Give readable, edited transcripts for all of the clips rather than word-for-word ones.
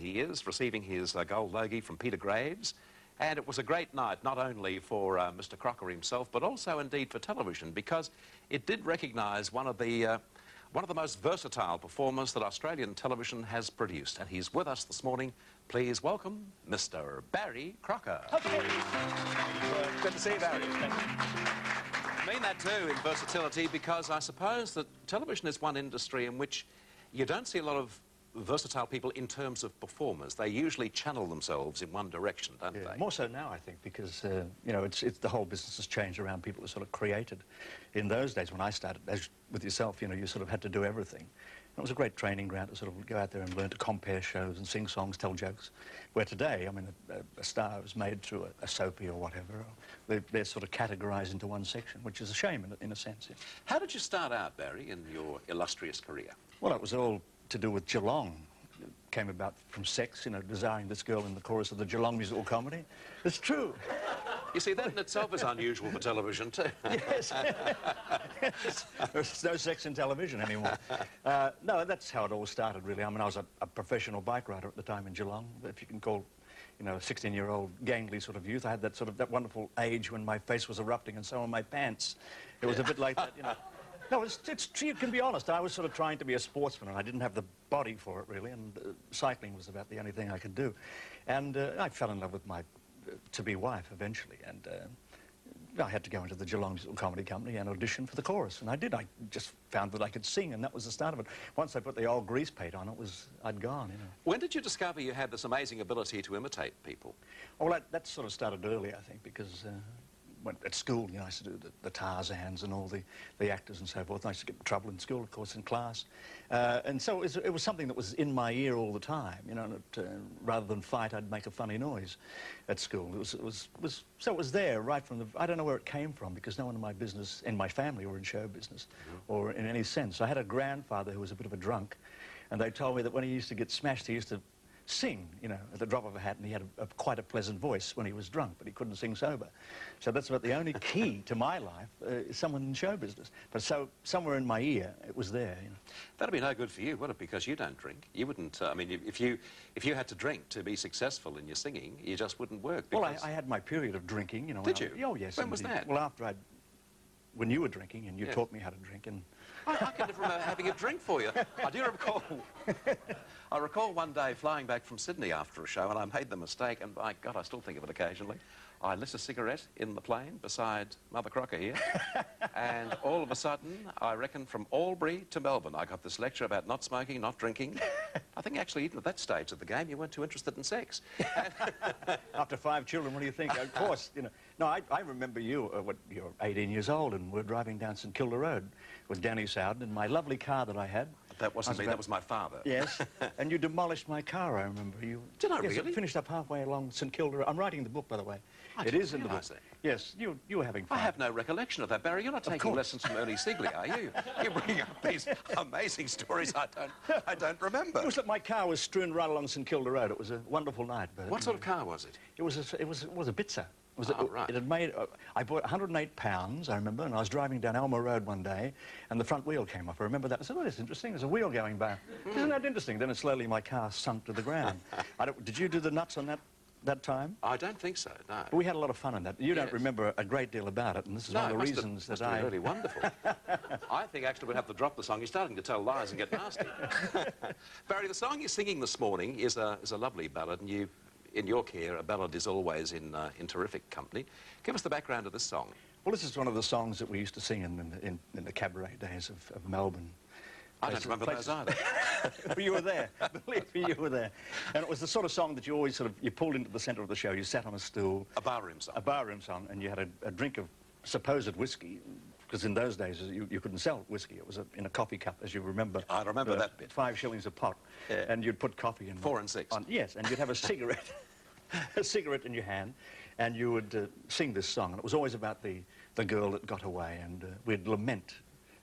he is, receiving his gold Logie from Peter Graves. And it was a great night, not only for Mr. Crocker himself, but also indeed for television, because it did recognise one of the most versatile performers that Australian television has produced. And he's with us this morning. Please welcome Mr. Barry Crocker. Okay. Good to see you, Barry. I mean that too, in versatility, because I suppose that television is one industry in which you don't see a lot of versatile people in terms of performers. They usually channel themselves in one direction, don't they? More so now, I think, because, you know, it's the whole business has changed around people who sort of created. In those days, when I started, as with yourself, you know, you sort of had to do everything. And it was a great training ground to sort of go out there and learn to compare shows and sing songs, tell jokes. Where today, I mean, a star is made through a soapie or whatever. They're sort of categorised into one section, which is a shame in a sense. Yeah. How did you start out, Barry, in your illustrious career? Well, it was all to do with Geelong. It came about from sex, you know, desiring this girl in the chorus of the Geelong musical comedy. It's true. You see, that in itself is unusual for television, too. Yes. Yes. There's no sex in television anymore. No, that's how it all started, really. I mean, I was a professional bike rider at the time in Geelong, if you can call, you know, a 16-year-old gangly sort of youth. I had that wonderful age when my face was erupting and so were my pants. It was a bit like that, you know. No, it's true, you can be honest. I was sort of trying to be a sportsman, and I didn't have the body for it, really, and cycling was about the only thing I could do. And I fell in love with my to-be wife eventually, and I had to go into the Geelong Musical Comedy Company and audition for the chorus, and I did. I just found that I could sing, and that was the start of it. Once I put the old grease paint on, I'd gone, you know. When did you discover you had this amazing ability to imitate people? Well, that sort of started early, I think, because at school, you know, I used to do the Tarzans and all the actors and so forth. And I used to get in trouble in school, of course, in class. And so it was something that was in my ear all the time, you know, rather than fight, I'd make a funny noise at school. So it was there right from I don't know where it came from, because no one in my family were in show business or in any sense. I had a grandfather who was a bit of a drunk, and they told me that when he used to get smashed, he used to sing, you know, at the drop of a hat, and he had quite a pleasant voice when he was drunk, but he couldn't sing sober. So that's about the only key to my life, is someone in show business. But so somewhere in my ear, it was there, you know. That'd be no good for you, would it? Because you don't drink. You wouldn't, I mean, if you had to drink to be successful in your singing, you just wouldn't work. Well, I had my period of drinking, you know. Did you? Oh, yes. When was that? Well, when you were drinking, and you taught me how to drink, and I can remember having a drink for you. I do recall. I recall one day flying back from Sydney after a show, and I made the mistake, and by God, I still think of it occasionally. I lit a cigarette in the plane beside Mother Crocker here, and all of a sudden, I reckon from Albury to Melbourne, I got this lecture about not smoking, not drinking. I think actually even at that stage of the game, you weren't too interested in sex. After 5 children, what do you think? Of course, you know. No, I remember you, you're 18 years old, and we're driving down St Kilda Road with Danny Sowden in my lovely car that I had. That wasn't me, that was my father. Yes, and you demolished my car, I remember. Did I yes, really? It finished up halfway along St Kilda Road. I'm writing the book, by the way. It is in the book. Yes, you were having fun. I have no recollection of that, Barry. You're not taking lessons from Ernie Sigley, are you? You're bringing up these amazing stories I don't remember. It was that my car was strewn right along St Kilda Road. It was a wonderful night. Bert. What sort of car was it? It was a Bitzer. Right. It had made, I bought 108 pounds, I remember, and I was driving down Elmer Road one day, and the front wheel came off. I remember that. I said, oh, that's interesting. There's a wheel going by. Isn't that interesting? Then slowly my car sunk to the ground. Did you do the nuts on that time? I don't think so, no. But we had a lot of fun in that. You don't remember a great deal about it, and this is one of the reasons that I... really wonderful. I think actually we'd have to drop the song. You're starting to tell lies and get nasty. Barry, the song you're singing this morning is a lovely ballad, and in your care, a ballad is always in terrific company. Give us the background of this song. Well, this is one of the songs that we used to sing in the cabaret days of Melbourne. I don't remember those either. Well, you were there. Believe me, you were there. And it was the sort of song that you always you pulled into the centre of the show. You sat on a stool. A barroom song. A barroom song, and you had a drink of supposed whiskey, because in those days you couldn't sell whiskey. It was in a coffee cup, as you remember. I remember that bit. 5 shillings a pot. Yeah. And you'd put coffee in. 4 and 6. Yes, and you'd have a cigarette. A cigarette in your hand, and you would sing this song. And it was always about the girl that got away, and we'd lament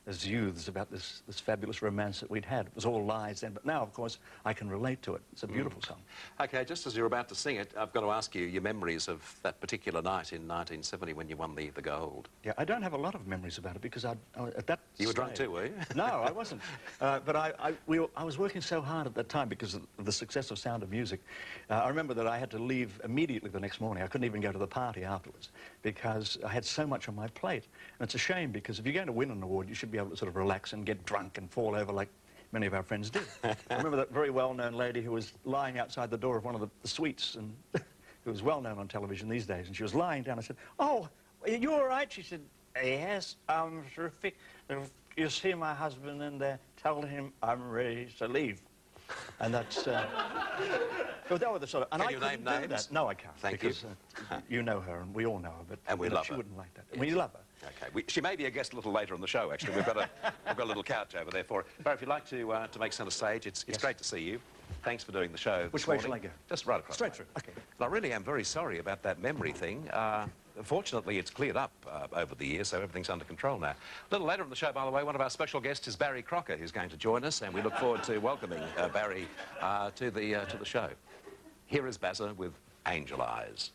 as youths about this fabulous romance that we'd had. It was all lies then, but now, of course, I can relate to it. It's a beautiful song. OK, just as you're about to sing it, I've got to ask you your memories of that particular night in 1970 when you won the gold. Yeah, I don't have a lot of memories about it because at that You were drunk too, were you? No, I wasn't. But I was working so hard at that time because of the success of Sound of Music. I remember that I had to leave immediately the next morning. I couldn't even go to the party afterwards because I had so much on my plate. And it's a shame because if you're going to win an award, you should be able to sort of relax and get drunk and fall over like many of our friends did. I remember that very well-known lady who was lying outside the door of one of the suites and who was well-known on television these days, and she was lying down. I said, "Oh, are you all right?" She said, "Yes, I'm terrific. If you see my husband in there, tell him I'm ready to leave." And that's... Well, that was the sort of... And Can you name names? No, I can't. Thank because, you know her, and we all know her, but... And we love she her. wouldn't like that. Yes. We love her. OK, she may be a guest a little later on the show, actually. We've got a little couch over there for her. But if you'd like to make centre stage, it's great to see you. Thanks for doing the show. Which way shall I go? Just right across. Straight through. OK. I really am very sorry about that memory thing. Fortunately, it's cleared up over the years, so everything's under control now. A little later on the show, by the way, one of our special guests is Barry Crocker, who's going to join us, and we look forward to welcoming Barry to the show. Here is Bazza with Angel Eyes.